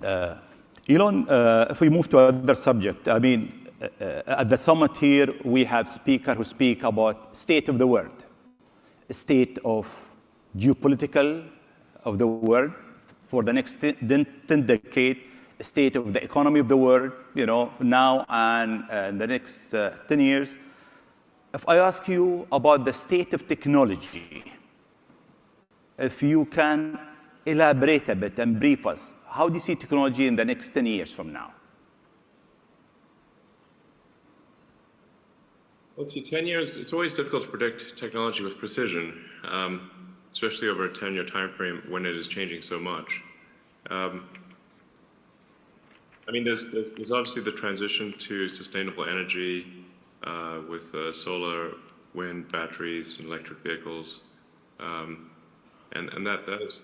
Elon, if we move to another subject, I mean, at the summit here, we have speakers who speak about state of the world, state of geopolitical of the world for the next 10 decades, state of the economy of the world, now and the next 10 years. If I ask you about the state of technology, if you can elaborate a bit and brief us, how do you see technology in the next 10 years from now? Let's see, 10 years, it's always difficult to predict technology with precision, especially over a 10-year time frame when it is changing so much. I mean, there's obviously the transition to sustainable energy with solar, wind, batteries, and electric vehicles. And that is,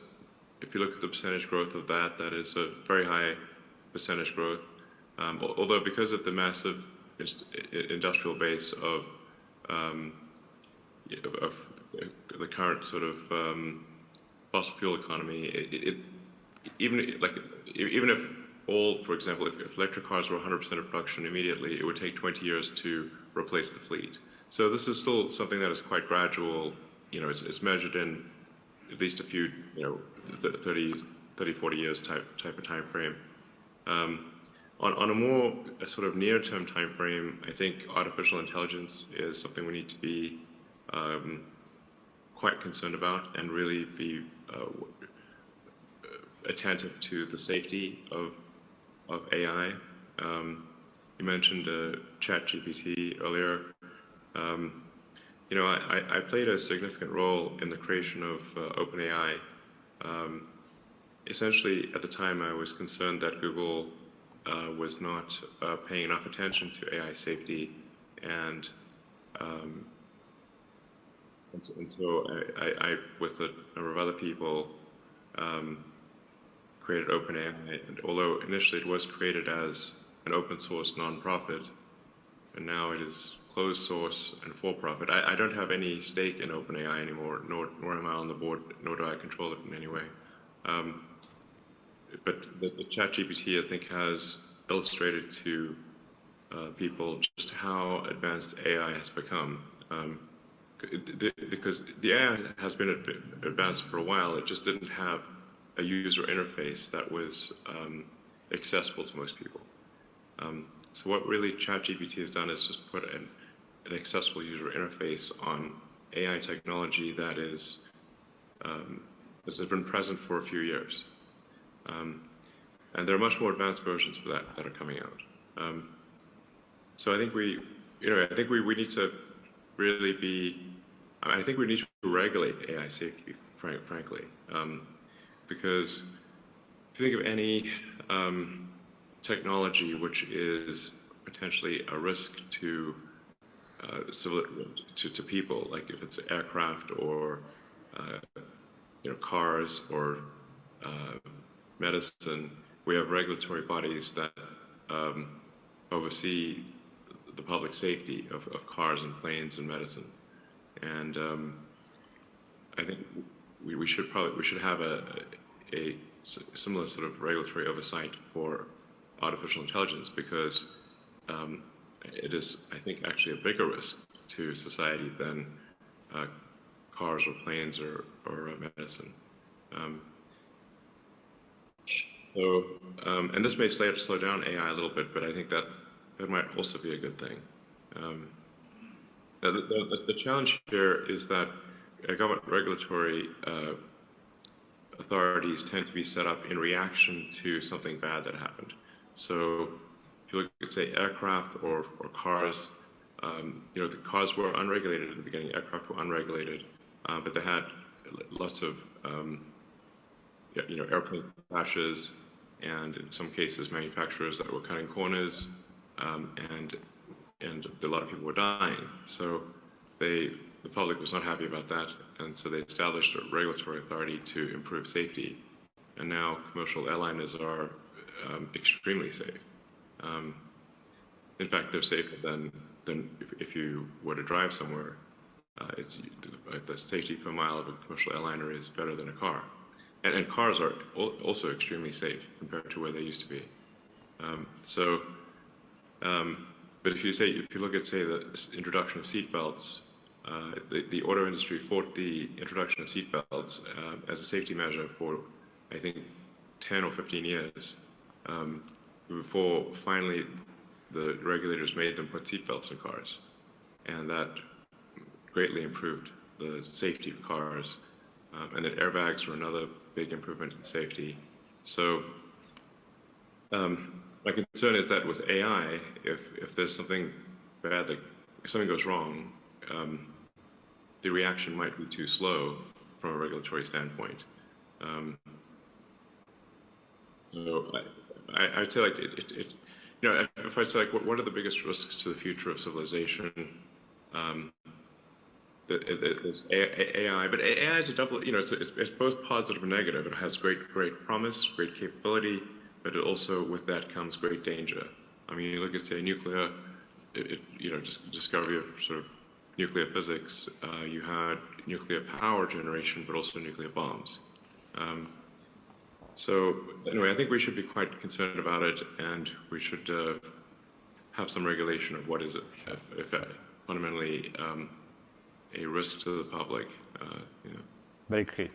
if you look at the percentage growth of that, that is a very high percentage growth. Although because of the massive industrial base of the current sort of fossil fuel economy, even if all, for example, if electric cars were 100% of production immediately, it would take 20 years to replace the fleet. So this is still something that is quite gradual. It's measured in at least a few, 30, 40 years type of time frame. On a more sort of near-term time frame, I think artificial intelligence is something we need to be quite concerned about and really be attentive to the safety of AI. You mentioned ChatGPT earlier. I played a significant role in the creation of OpenAI. Essentially, at the time, I was concerned that Google was not paying enough attention to AI safety, and so I, with a number of other people, created OpenAI. And although initially it was created as an open source nonprofit, and now it is closed source and for profit. I don't have any stake in OpenAI anymore, nor am I on the board, nor do I control it in any way. But the ChatGPT, I think, has illustrated to people just how advanced AI has become. Because the AI has been advanced for a while, it just didn't have a user interface that was accessible to most people. So what really ChatGPT has done is just put an accessible user interface on AI technology that has been present for a few years. And there are much more advanced versions of that are coming out. So I think we need to really be, I think we need to regulate AI safety, frankly, because if you think of any technology which is potentially a risk to people, like if it's aircraft or cars or medicine, we have regulatory bodies that oversee the public safety of cars and planes and medicine. And I think we should have a similar sort of regulatory oversight for artificial intelligence, because it is, I think, actually a bigger risk to society than cars or planes or medicine. And this may slow down AI a little bit, but I think that might also be a good thing. The challenge here is that government regulatory authorities tend to be set up in reaction to something bad that happened. So if you look at, say, aircraft or cars, the cars were unregulated at the beginning. Aircraft were unregulated, but they had lots of airplane crashes, and in some cases manufacturers that were cutting corners, and a lot of people were dying. So the public was not happy about that, and so they established a regulatory authority to improve safety. And now commercial airliners are extremely safe. In fact, they're safer than if you were to drive somewhere. The safety per mile of a commercial airliner is better than a car. and cars are also extremely safe compared to where they used to be. But if you look at, say, the introduction of seatbelts, the auto industry fought the introduction of seatbelts as a safety measure for, I think, 10 or 15 years, before finally the regulators made them put seatbelts in cars. And that greatly improved the safety of cars. And that airbags were another big improvement in safety. So my concern is that with AI, if there's something bad, if something goes wrong, the reaction might be too slow from a regulatory standpoint. So I'd say, like, if I'd say, like, what are the biggest risks to the future of civilization? There's AI, but AI is a double, it's both positive and negative. It has great promise, great capability, but it also, with that comes great danger. I mean, you look at, say, nuclear, just discovery of sort of nuclear physics. You had nuclear power generation, but also nuclear bombs. So anyway, I think we should be quite concerned about it, and we should have some regulation of what is, if fundamentally, a risk to the public. Very great.